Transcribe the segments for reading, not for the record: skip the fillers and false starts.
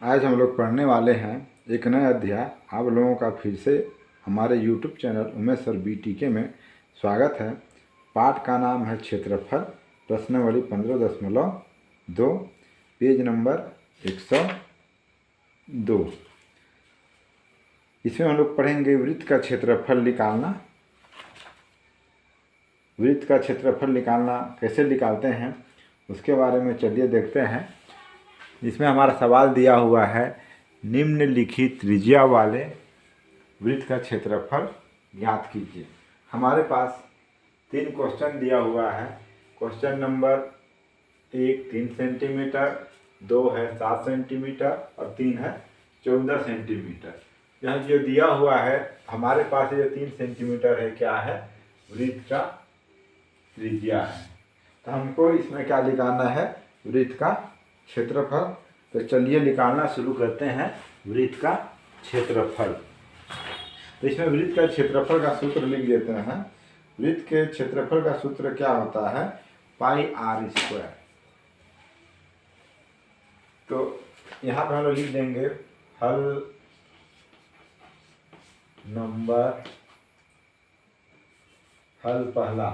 आज हम लोग पढ़ने वाले हैं एक नया अध्याय। आप लोगों का फिर से हमारे YouTube channel Umesh sir BTK में स्वागत है। पाठ का नाम है क्षेत्रफल, प्रश्नावली 15.2, पेज नंबर 102। इसमें हम लोग पढ़ेंगे वृत्त का क्षेत्रफल निकालना। वृत्त का क्षेत्रफल निकालना कैसे निकालते हैं उसके बारे में चलिए देखते हैं। इसमें हमारा सवाल दिया हुआ है, निम्नलिखित त्रिज्या वाले वृत्त का क्षेत्रफल ज्ञात कीजिए। हमारे पास 3 क्वेश्चन दिया हुआ है। क्वेश्चन नंबर 1 3 सेंटीमीटर, 2 है 7 सेंटीमीटर और 3 है 14 सेंटीमीटर। यह जो दिया हुआ है हमारे पास ये 3 सेंटीमीटर है, क्या है? वृत्त का त्रिज्या है। तो हमको इसमें क्या निकालना है? वृत्त का क्षेत्रफल। तो चलिए निकालना शुरू करते हैं वृत्त का क्षेत्रफल। तो इसमें वृत्त का क्षेत्रफल का सूत्र लिख देते हैं। वृत्त के क्षेत्रफल का सूत्र क्या होता है? πr²। तो यहाँ पर हम लोग लिख देंगे हल नंबर, हल पहला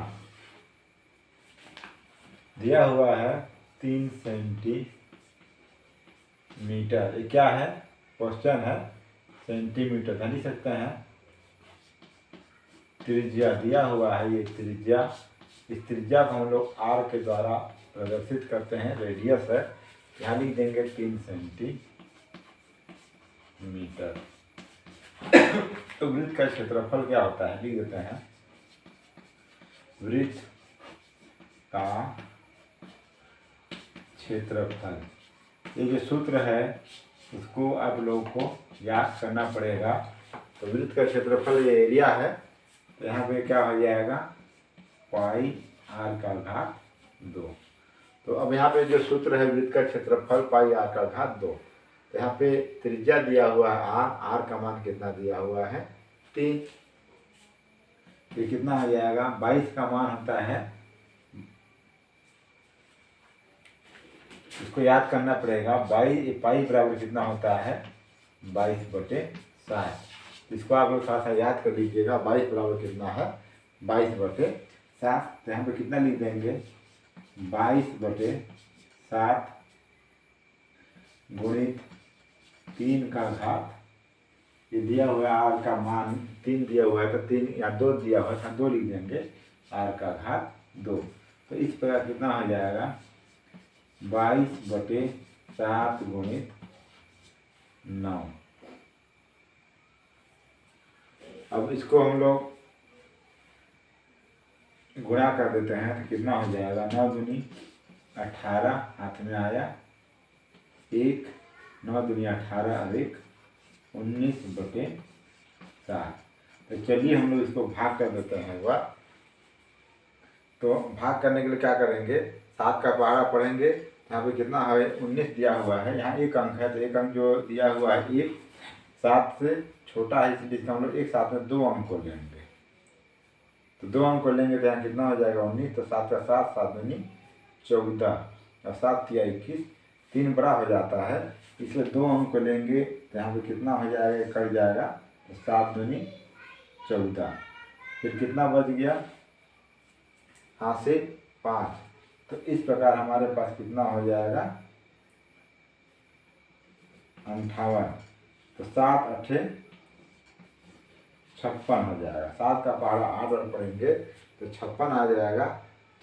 दिया हुआ है 3 सेंटीमीटर। ये क्या है? क्वेश्चन है, सेंटीमीटर लिख सकते हैं। त्रिज्या दिया हुआ है, ये त्रिज्या, इस त्रिज्या को हम लोग r के द्वारा प्रदर्शित करते हैं, रेडियस है। यहाँ लिख देंगे 3 सेंटीमीटर। तो वृत्त का क्षेत्रफल क्या होता है? लिख देते हैं वृत्त का क्षेत्रफल। ये जो सूत्र है उसको आप लोगों को याद करना पड़ेगा। तो वृत्त का क्षेत्रफल ये एरिया है, तो यहाँ पे क्या हो जाएगा? πr²। तो अब यहाँ पे जो सूत्र है वृत्त का क्षेत्रफल πr²। तो यहाँ पे त्रिज्या दिया हुआ है r का मान कितना दिया हुआ है? 3। ये कितना हो जाएगा? 22 का मान होता है, इसको याद करना पड़ेगा। 22 पाई बराबर कितना होता है? 22/7। इसको आप लोग थोड़ा सा याद कर लीजिएगा। 22 बराबर कितना है? 22/7। तो यहाँ पे कितना लिख देंगे? 22/7 गुणित 3 का घात। ये दिया हुआ है r का मान 3 दिया हुआ है, तो 3 या 2 दिया हुआ है, 2 लिख देंगे, r का घात 2। तो इस प्रकार कितना हो जाएगा? 22/7 गुणित 9। अब इसको हम लोग गुणा कर देते हैं तो कितना हो जाएगा? 9 दूनी 18, हाथ में आया 1, 9 दूनी 18 और 1 19/7। तो चलिए हम लोग इसको भाग कर देते हैं एक बार। तो भाग करने के लिए क्या करेंगे? 7 का पहाड़ा पढ़ेंगे। यहाँ पे कितना है? 19 दिया हुआ है। यहाँ एक अंक है, तो एक अंक जो दिया हुआ है 1 7 से छोटा है, इसलिए इसका हम लोग एक साथ में 2 अंक को लेंगे। तो 2 अंक को लेंगे तो यहाँ कितना हो जाएगा? 19। तो 7 का 7, 7 दूनी 14 और 7 या 21, 3 बड़ा हो जाता है, इसलिए 2 अंक को लेंगे। तो यहाँ पे कितना हो जाएगा? कट जाएगा, तो 7 दूनी 14। फिर कितना बच गया? हाथ से 5। तो इस प्रकार हमारे पास कितना हो जाएगा? 58। तो 7 8 56 हो जाएगा। 7 का पहाड़ा 8 बार पढ़ेंगे तो 56 आ जाएगा।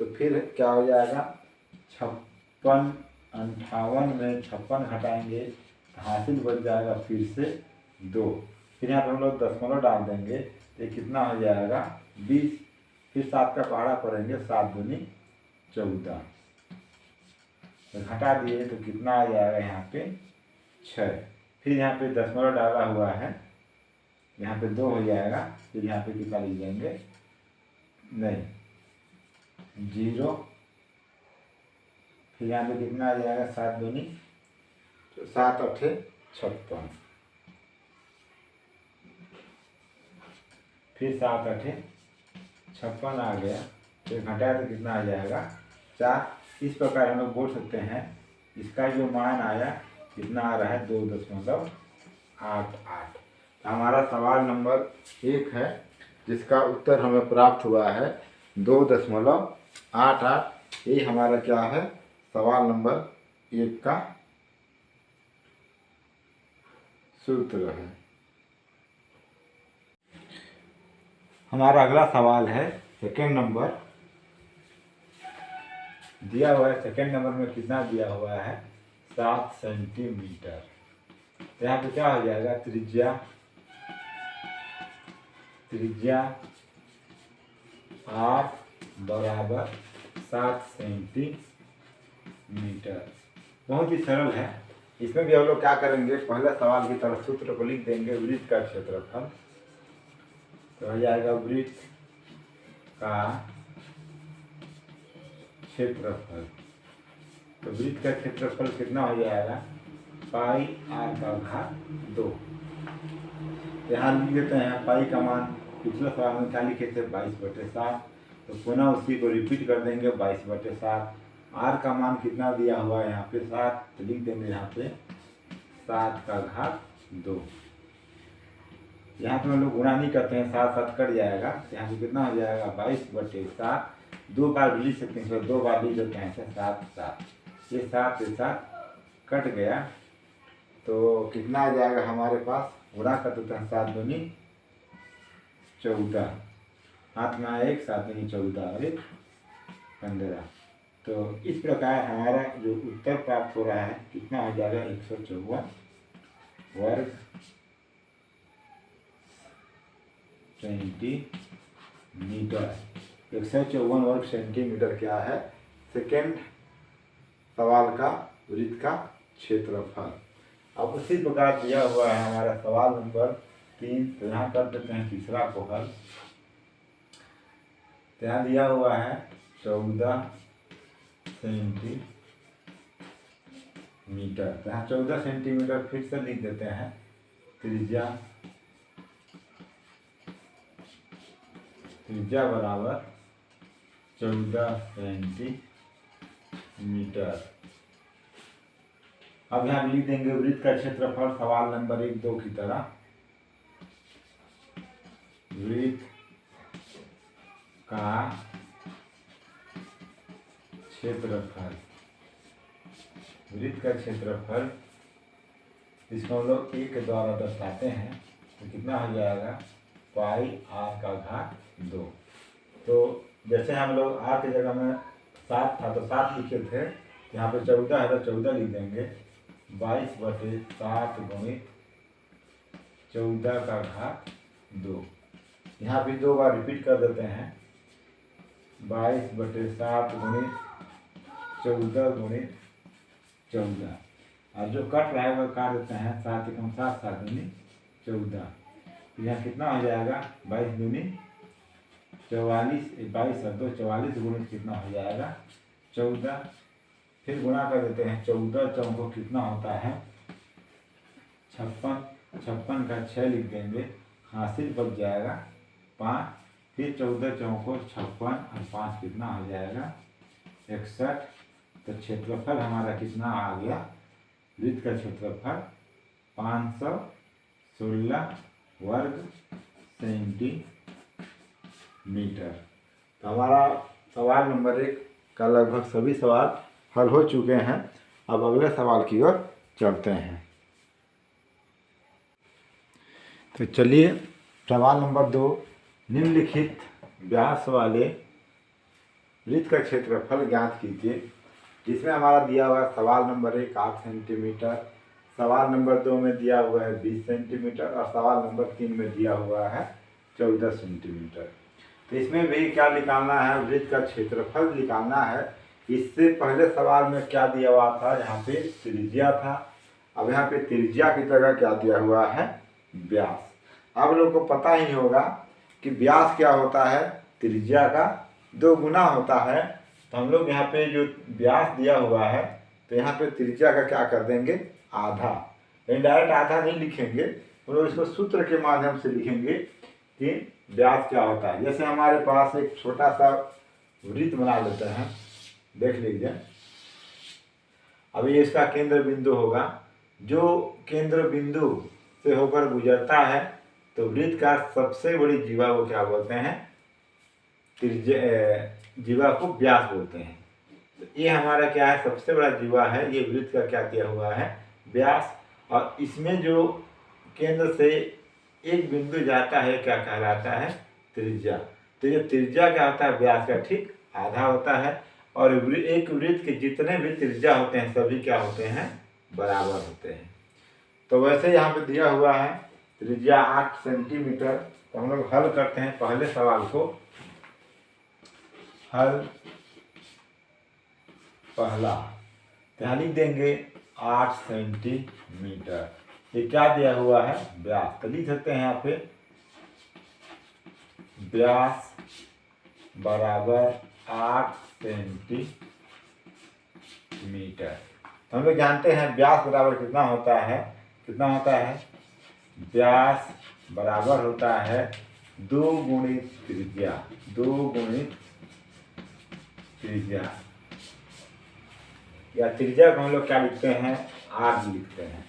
तो फिर क्या हो जाएगा? 56, 58 में 56 घटाएंगे तो हासिल बच जाएगा फिर से 2। फिर यहाँ पर हम लोग दशमलव डाल देंगे तो कितना हो जाएगा? 20। फिर 7 का पहाड़ा पढ़ेंगे, 7 दूनी 14। तो घटा दिए तो कितना आ जाएगा? यहाँ पे 6। फिर यहाँ पे दशमलव डाला हुआ है, यहाँ पे 2 हो जाएगा। फिर यहाँ पे कितना लिख देंगे? नहीं, 0। फिर यहाँ पे कितना आ जाएगा? 7 दूनी, तो 7 8 56। फिर 7 8 56 आ गया। फिर घटाया तो कितना आ जाएगा? 4। इस प्रकार हम लोग बोल सकते हैं इसका जो मान आया कितना आ रहा है 2.88। तो हमारा सवाल नंबर 1 है जिसका उत्तर हमें प्राप्त हुआ है 2.88। ये हमारा क्या है सवाल नंबर 1 का सूत्र है। हमारा अगला सवाल है सेकेंड नंबर दिया हुआ है। सेकेंड नंबर में कितना दिया हुआ है 7 सेंटीमीटर। तो यहाँ पे क्या हो जाएगा त्रिज्या 8 बराबर 7 सेंटीमीटर। बहुत ही सरल है। इसमें भी हम लोग क्या करेंगे पहले सवाल की तरह सूत्र को लिख देंगे वृत्त का क्षेत्रफल। तो हो जाएगा वृत्त का क्षेत्रफल। तो वृत्त का क्षेत्रफल कितना हो जाएगा पाई r का घात 2। यहाँ लिख देते हैं पाई का मान पिछले सवाल में क्या लिखे थे 22/7। तो पुनः उसी को रिपीट कर देंगे 22/7। r का मान कितना दिया हुआ है यहाँ पे 7। तो लिख देंगे यहाँ पे 7 का घात 2। यहाँ पे हम लोग गुणा नहीं करते हैं 7 7 कट जाएगा। तो यहाँ पे कितना हो जाएगा 22/7। 2 बार भी लिख सकते हैं इसमें 2 बार लिख देते हैं 7 7। ये 7 से 7 कट गया। तो कितना आ जाएगा हमारे पास गुणा कर देते हैं 7 दूनी 14। हाथ में आया 1 7 दूनी 14 और 1 15। तो इस प्रकार हमारा जो उत्तर प्राप्त हो रहा है कितना हो जाएगा 154 वर्ग सेंटीमीटर। 154 वर्ग सेंटीमीटर क्या है सेकेंड सवाल का वृत्त का क्षेत्रफल। अब उसी प्रकार दिया हुआ है हमारा सवाल नंबर 3। तो यहाँ कर देते हैं तीसरा को हल। तो यहाँ दिया हुआ है 14 सेंटीमीटर। तो यहाँ 14 सेंटीमीटर फिर से लिख देते हैं त्रिज्या बराबर 14 सेंटीमीटर। अब यहाँ लिख देंगे वृत्त का क्षेत्रफल सवाल नंबर 1 2 की तरह। वृत्त का क्षेत्रफल इसको हम लोग 1 के द्वारा दर्शाते हैं। तो कितना हो जाएगा पाई r का घात 2। तो जैसे हम लोग r की जगह में 7 था तो 7 लिखे थे। यहाँ पे 14 है तो 14 लिख देंगे 22/7 गुणित 14 का घात 2। यहाँ भी 2 बार रिपीट कर देते हैं 22/7 गुणित 14 गुणित 14। और जो कट रहा है वो काट देते हैं 7 एकम 7 7 दूनी 14। तो यहाँ कितना हो जाएगा 22 दूनी 44 22 और 2 44 गुणित कितना हो जाएगा 14। फिर गुणा कर देते हैं 14 चौकों कितना होता है 56। 56 का 6 लिख देंगे हासिल बच जाएगा 5। फिर 14 चौकों 56 और 5 कितना हो जाएगा 61। तो क्षेत्रफल हमारा कितना आ गया वृत्त का क्षेत्रफल 516 वर्ग सेंटीमीटर। तो हमारा सवाल नंबर 1 का लगभग सभी सवाल हल हो चुके हैं। अब अगले सवाल की ओर चलते हैं। तो चलिए सवाल नंबर 2 निम्नलिखित व्यास वाले वृत्त का क्षेत्रफल ज्ञात कीजिए। जिसमें हमारा दिया हुआ है सवाल नंबर 1 8 सेंटीमीटर, सवाल नंबर 2 में दिया हुआ है 20 सेंटीमीटर और सवाल नंबर 3 में दिया हुआ है 14 सेंटीमीटर। तो इसमें भी क्या निकालना है वृत्त का क्षेत्रफल निकालना है। इससे पहले सवाल में क्या दिया हुआ था यहाँ पे त्रिज्या था। अब यहाँ पे त्रिज्या की जगह क्या दिया हुआ है व्यास। आप लोग को पता ही होगा कि व्यास क्या होता है त्रिज्या का 2 गुना होता है। तो हम लोग यहाँ पे जो व्यास दिया हुआ है तो यहाँ पे त्रिज्या का क्या कर देंगे आधा। डायरेक्ट आधा नहीं लिखेंगे हम लोग इसको सूत्र के माध्यम से लिखेंगे कि व्यास क्या होता है। जैसे हमारे पास एक छोटा सा वृत्त बना लेते हैं, देख लीजिए। अभी इसका केंद्र बिंदु होगा जो केंद्र बिंदु से होकर गुजरता है तो वृत्त का सबसे बड़ी जीवा को क्या बोलते हैं, जीवा को व्यास बोलते हैं। तो ये हमारा क्या है, सबसे बड़ा जीवा है, ये वृत्त का क्या किया हुआ है, व्यास। और इसमें जो केंद्र से एक बिंदु जाता है क्या कहलाता है, त्रिज्या। तो ये त्रिज्या क्या होता है, व्यास का ठीक आधा होता है। और एक वृत्त के जितने भी त्रिज्या होते हैं सभी क्या होते हैं, बराबर होते हैं। तो वैसे यहाँ पे दिया हुआ है त्रिज्या 8 सेंटीमीटर। तो हम लोग हल करते हैं पहले सवाल को। हल पहला, तो यहाँ लिख देंगे 8 सेंटीमीटर। ये क्या दिया हुआ है, व्यास। तो लिख सकते हैं यहाँ पे व्यास बराबर 8 सेंटीमीटर। तो हम लोग जानते हैं व्यास बराबर कितना होता है, कितना होता है, व्यास बराबर होता है 2 गुणित त्रिज्या, 2 गुणित त्रिज्या। या त्रिज्या को हम लोग क्या लिखते हैं, आर लिखते हैं।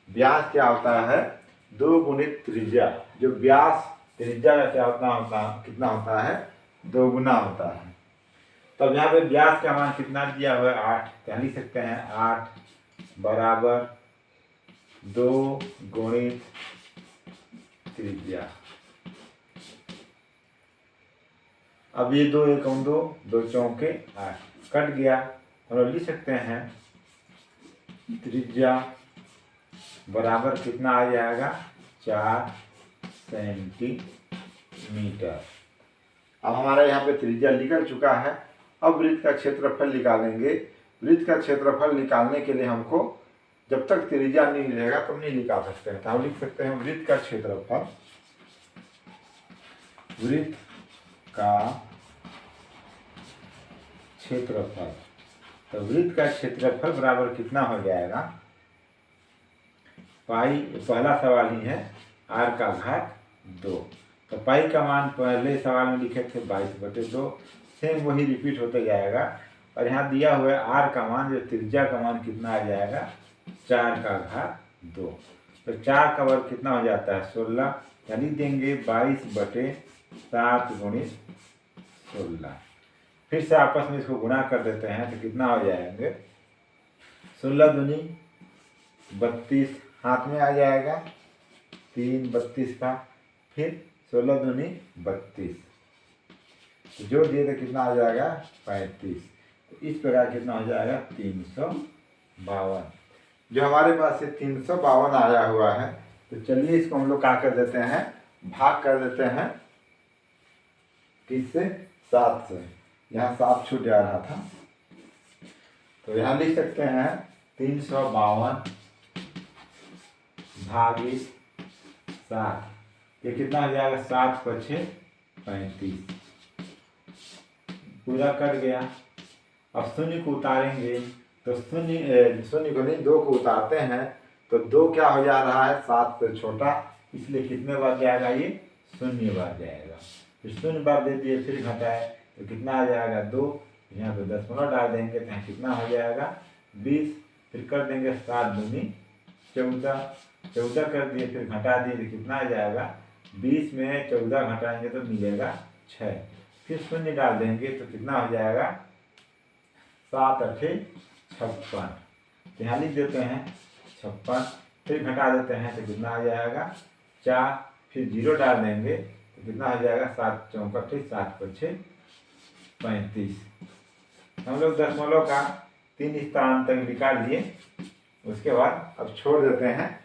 व्यास क्या होता है, 2 गुणित त्रिज्या। जो व्यास त्रिज्या का क्या होता कितना होता है, 2 गुना होता है। तब यहाँ पे व्यास का मान कितना दिया हुआ है, 8। तो लिख सकते हैं 8 बराबर 2 गुणित त्रिज्या। अब ये 2 एकम 2, 2 चौके 8 कट गया। हम लोग लिख सकते हैं त्रिज्या बराबर कितना आ जाएगा, 4 सेंटीमीटर। अब हमारा यहाँ पे त्रिज्या निकल चुका है। अब वृत्त का क्षेत्रफल निकालेंगे। वृत्त का क्षेत्रफल निकालने के लिए हमको जब तक त्रिज्या नहीं मिलेगा तब नहीं निकाल सकते हैं। तो हम लिख सकते हैं वृत्त का क्षेत्रफल, वृत्त का क्षेत्रफल। तो वृत्त का क्षेत्रफल बराबर कितना हो जाएगा, पाई, पहला सवाल ही है, r का घात 2। तो पाई का मान पहले सवाल में लिखे थे 22/2, सेम वही रिपीट होते जाएगा। और यहाँ दिया हुआ है r का मान, जो त्रिज्या का मान कितना आ जाएगा, 4 का घात 2। तो 4 का वर्ग कितना हो जाता है, 16। यानी देंगे 22/7 गुणित 16। फिर से आपस में इसको गुणा कर देते हैं तो कितना हो जाएंगे, 16 दूनी 32, हाथ में आ जाएगा 3 32 का, फिर 16 दूनी 32, जोड़ दिए तो कितना आ जाएगा 35। तो इस प्रकार कितना हो जाएगा 352। जो हमारे पास ये 352 आया हुआ है, तो चलिए इसको हम लोग क्या कर देते हैं, भाग कर देते हैं किससे, 7 से। यहाँ 7 छूट जा रहा था, तो यहाँ लिख सकते हैं 352 भागित 7। ये कितना हो जाएगा, 7 × 6 35। पूरा कट गया। अब शून्य को उतारेंगे तो शून्य को नहीं, 2 को उतारते हैं तो 2 क्या हो जा रहा है, 7 से छोटा, इसलिए कितने बार जाएगा, ये 0 बार जाएगा। फिर 0 बार दे दिए, फिर घटाए तो कितना आ जाएगा 2। यहाँ पे दशमलव डाल देंगे तो यहाँ कितना हो जाएगा 20। फिर कर देंगे 7 दूनी 14, 14 कर दिए, फिर घटा दिए तो कितना आ जाएगा 20 में 14 घटाएंगे तो मिलेगा 6। फिर 0 डाल देंगे तो कितना हो जाएगा 7 × 8 = 56। यहाँ लिख देते हैं 56, फिर घटा देते हैं तो कितना आ जाएगा 4। फिर 0 डाल देंगे तो कितना हो जाएगा 7 × 4 = 7 × 6 = 35। हम लोग दशमलव का 3 स्थान तक निकाल लिए। उसके बाद अब छोड़ देते हैं।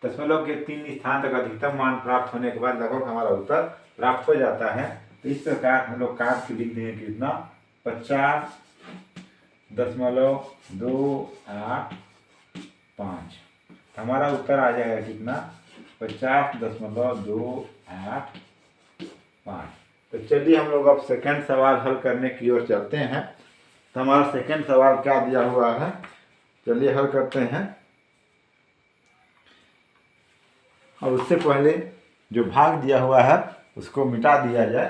दशमलव के 3 स्थान तक अधिकतम मान प्राप्त होने के बाद लगभग हमारा उत्तर प्राप्त हो जाता है। तो इस प्रकार हम लोग काट के लिख देंगे कितना, 50.285। हमारा उत्तर आ जाएगा कितना, 50.285। तो चलिए हम लोग अब सेकंड सवाल हल करने की ओर चलते हैं। तो हमारा सेकंड सवाल क्या दिया हुआ है, चलिए हल करते हैं। और उससे पहले जो भाग दिया हुआ है उसको मिटा दिया जाए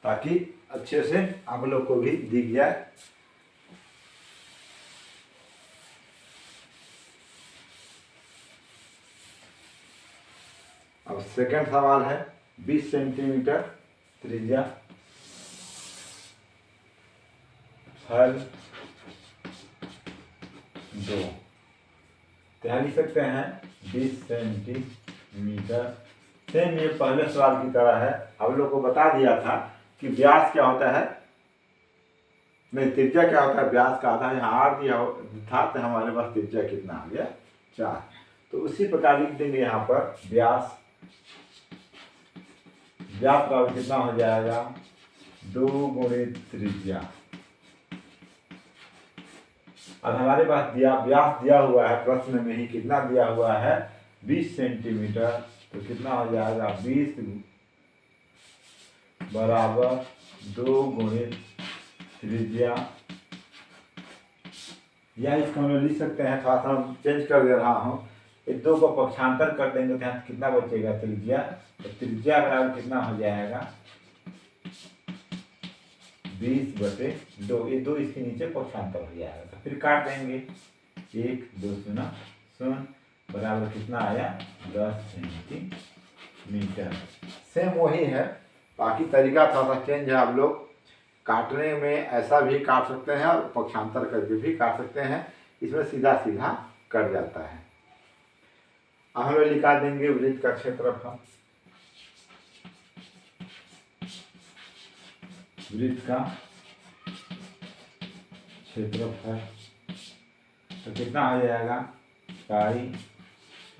ताकि अच्छे से आप लोग को भी दिख जाए। सेकंड सवाल है 20 सेंटीमीटर त्रिज्या फल 2। तो यहाँ लिख सकते हैं 20 सेंटीमीटर। सेम ये पहले सवाल की तरह है। हम लोग को बता दिया था कि व्यास क्या होता है, नहीं त्रिज्या क्या होता है, व्यास का आधा। यहाँ आर दिया था तो हमारे पास त्रिज्या कितना आ गया 4। तो उसी प्रकार लिख देंगे यहाँ पर व्यास का कितना हो जाएगा 2 गुणित त्रिज्या। अब हमारे पास व्यास दिया हुआ है प्रश्न में ही, कितना दिया हुआ है 20 सेंटीमीटर। तो कितना हो जाएगा 20 बराबर 2 गुणित त्रिज्या। या इसको हम लिख सकते हैं, थोड़ा सा चेंज कर दे रहा हूँ, इस 2 को पक्षांतर कर देंगे तो यहाँ कितना बचेगा त्रिज्या। तो त्रिज्या बराबर कितना हो जाएगा 20/2। ये 2 इसके नीचे पक्षांतर हो जाएगा। तो फिर काट देंगे 1 2 0 बराबर कितना आया 10 सेंटीमीटर। सेम वही है, बाकी तरीका थोड़ा सा चेंज है। आप लोग काटने में ऐसा भी काट सकते हैं और पक्षांतर करके भी काट सकते हैं। इसमें सीधा सीधा कट जाता है। अब हम लोग निकाल देंगे वृत्त का क्षेत्रफल। वृत्त का क्षेत्रफल तो कितना हो जाएगा पाई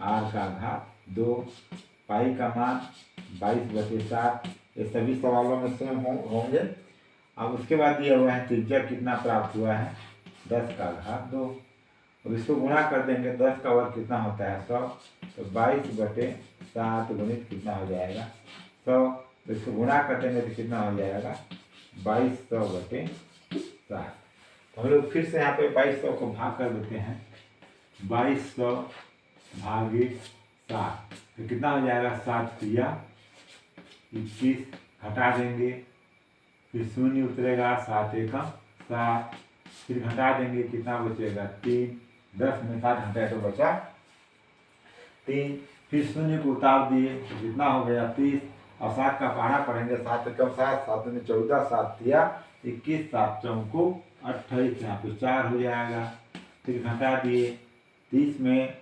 r का घात 2। पाई का मान 22/7। ये सभी सवालों में सेम होंगे। अब उसके बाद दिया हुआ है त्रिज्या कितना प्राप्त हुआ है 10 का घात 2। अब इसको गुणा कर देंगे, 10 का वर्ग कितना होता है 100। तो 22/7 गुणित कितना हो जाएगा 100। तो इसको गुणा कर देंगे तो कितना हो जाएगा 2200/7। तो हम लोग फिर से यहाँ पे 2200 को भाग कर देते हैं। 2200 भागित 7 तो कितना हो जाएगा 7 या 21। घटा देंगे, फिर 0 उतरेगा, 7 एकम 7। फिर घटा देंगे, कितना बचेगा 3। 10 में 7 घटाए तो बचा 3। फिर 0 को उतार दिए तो कितना हो गया 30। और 7 का पहाड़ा पढ़ेंगे, 7 एकम 7, 7 में 14, 7 या 21, 7 चौको 28। यहाँ पे 4 हो जाएगा। फिर घटा दिए, 30 में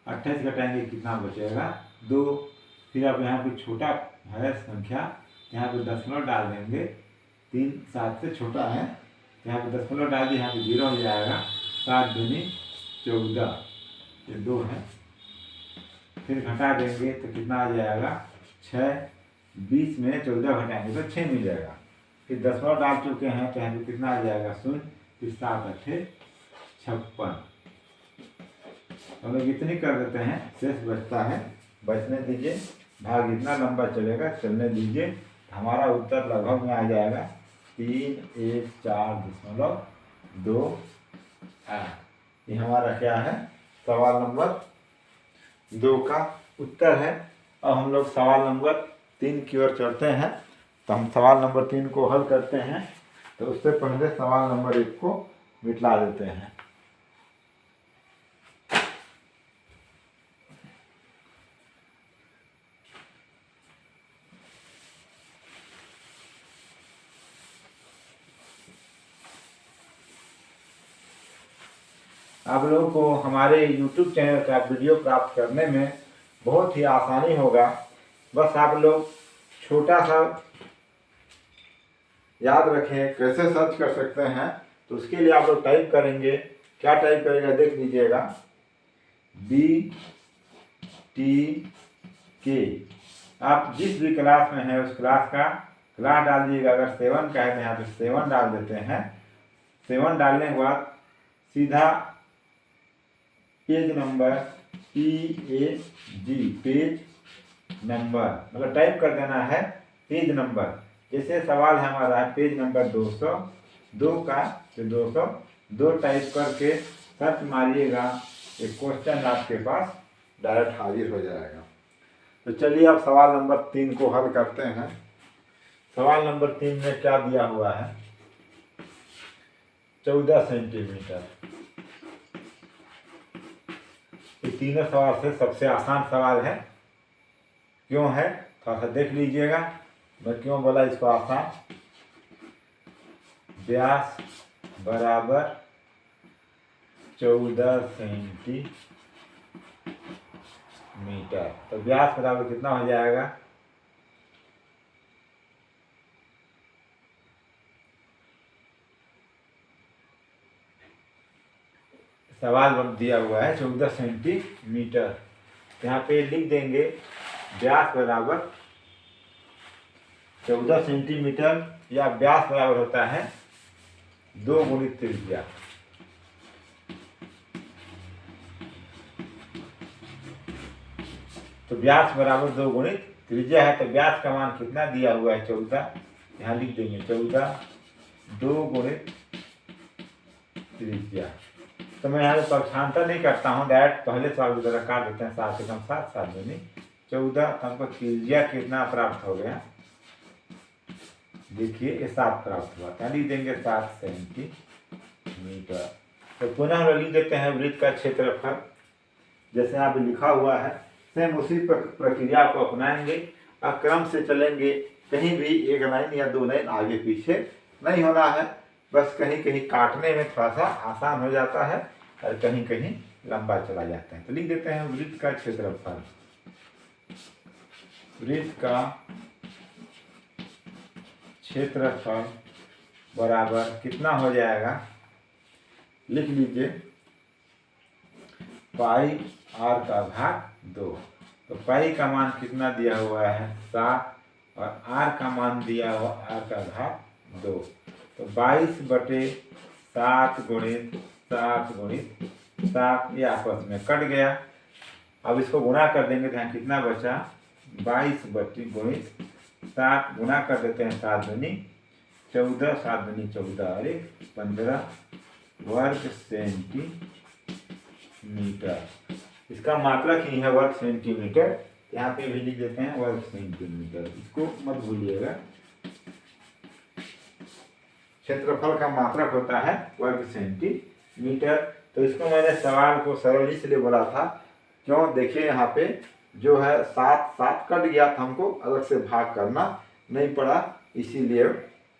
28 घटाएंगे कितना बचेगा 2। फिर अब यहाँ पे छोटा है संख्या, यहाँ पे दशमलव डाल देंगे। 3 7 से छोटा है, यहाँ पे दशमलव डाल दिए, यहाँ पे 0 हो जाएगा। 7 दूनी 14, ये 2 है। फिर घटा देंगे तो कितना आ जाएगा 6। 20 में 14 घटाएंगे तो 6 मिलेगा। फिर दशमलव डाल चुके हैं तो यहाँ पे कितना आ जाएगा 0। फिर 7 8 56। हम लोग इतनी कर देते हैं, शेष बचता है, बचने दीजिए। भाग इतना लंबा चलेगा, चलने दीजिए। हमारा उत्तर लगभग में आ जाएगा 314.28। ये हमारा क्या है सवाल नंबर 2 का उत्तर है। अब हम लोग सवाल नंबर 3 की ओर चलते हैं। तो हम सवाल नंबर 3 को हल करते हैं। तो उससे पहले सवाल नंबर 1 को मिटला देते हैं। आप लोगों को हमारे YouTube चैनल का वीडियो प्राप्त करने में बहुत ही आसानी होगा। बस आप लोग छोटा सा याद रखें कैसे सर्च कर सकते हैं। तो उसके लिए आप लोग टाइप करेंगे, क्या टाइप करेगा देख लीजिएगा, BTK। आप जिस भी क्लास में है उस क्लास का क्लास डाल दीजिएगा। अगर 7 का है तो यहाँ पे 7 डाल देते हैं। 7 डालने के बाद सीधा page number PAG, page number मतलब टाइप कर देना है पेज नंबर। जैसे सवाल है हमारा पेज नंबर 202 का, तो 202 टाइप करके सर्च मारिएगा। एक क्वेश्चन आपके पास डायरेक्ट हाजिर हो जाएगा। तो चलिए अब सवाल नंबर 3 को हल करते हैं। सवाल नंबर 3 में क्या दिया हुआ है 14 सेंटीमीटर। ये तीनों सवाल से सबसे आसान सवाल है। क्यों है थोड़ा सा देख लीजिएगा। मैं क्यों बोला इसको आसान। व्यास बराबर 14 सेंटीमीटर। तो व्यास बराबर कितना हो जाएगा, सवाल दिया हुआ है 14 सेंटीमीटर। यहाँ पे लिख देंगे व्यास बराबर 14 सेंटीमीटर, या व्यास बराबर होता है 2 गुणित त्रिज्या। तो व्यास बराबर 2 गुणित त्रिज्या है। तो व्यास का मान कितना दिया हुआ है 14, यहाँ लिख देंगे 14 2 गुणित त्रिज्या। तो मैं यहाँ पे पक्षांतर नहीं करता हूँ, डायरेक्ट पहले सवाल की तरह काट देते हैं। 7 एकम 7 7 दूनी 14। तो हमको त्रिज्या कितना प्राप्त हो गया, देखिए ये 7 प्राप्त हुआ। तो लिख देंगे 7 सेंटीमीटर। तो पुनः हम लिख देते हैं वृत्त का क्षेत्रफल, जैसे यहाँ पे लिखा हुआ है। सेम उसी प्रक्रिया को अपनाएंगे और क्रम से चलेंगे। कहीं भी एक लाइन या 2 लाइन आगे पीछे नहीं होना है, बस कहीं कहीं काटने में थोड़ा सा आसान हो जाता है और कहीं कहीं लंबा चला जाता है। तो लिख देते हैं वृत्त का क्षेत्रफल। वृत्त का क्षेत्रफल बराबर कितना हो जाएगा, लिख लीजिए पाई r का घात 2। तो पाई का मान कितना दिया हुआ है 7, और r का मान दिया हुआ r का घात 2। तो 22/7 गुणित 7 गुणित 7, ये आपस में कट गया। अब इसको गुणा कर देंगे तो यहाँ कितना बचा, 22 गुणित 7 गुणा कर देते हैं 7 दूनी 14 7 दूनी 14 और 15 वर्ग सेंटीमीटर। इसका मात्रक ही है वर्ग सेंटीमीटर। यहाँ पे भी लिख देते हैं वर्ग सेंटीमीटर, इसको मत भूलिएगा। क्षेत्रफल का मात्रक होता है वर्ग सेंटीमीटर। तो इसको मैंने सवाल को सरल इसलिए बोला था, क्यों देखिए यहाँ पे जो है 7 7 कट गया था, हमको अलग से भाग करना नहीं पड़ा, इसीलिए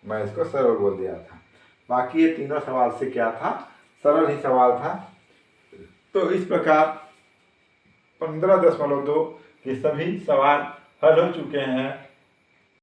मैं इसको सरल बोल दिया था। बाकी ये तीनों सवाल से क्या था, सरल ही सवाल था। तो इस प्रकार 15.2 के सभी सवाल हल हो चुके हैं।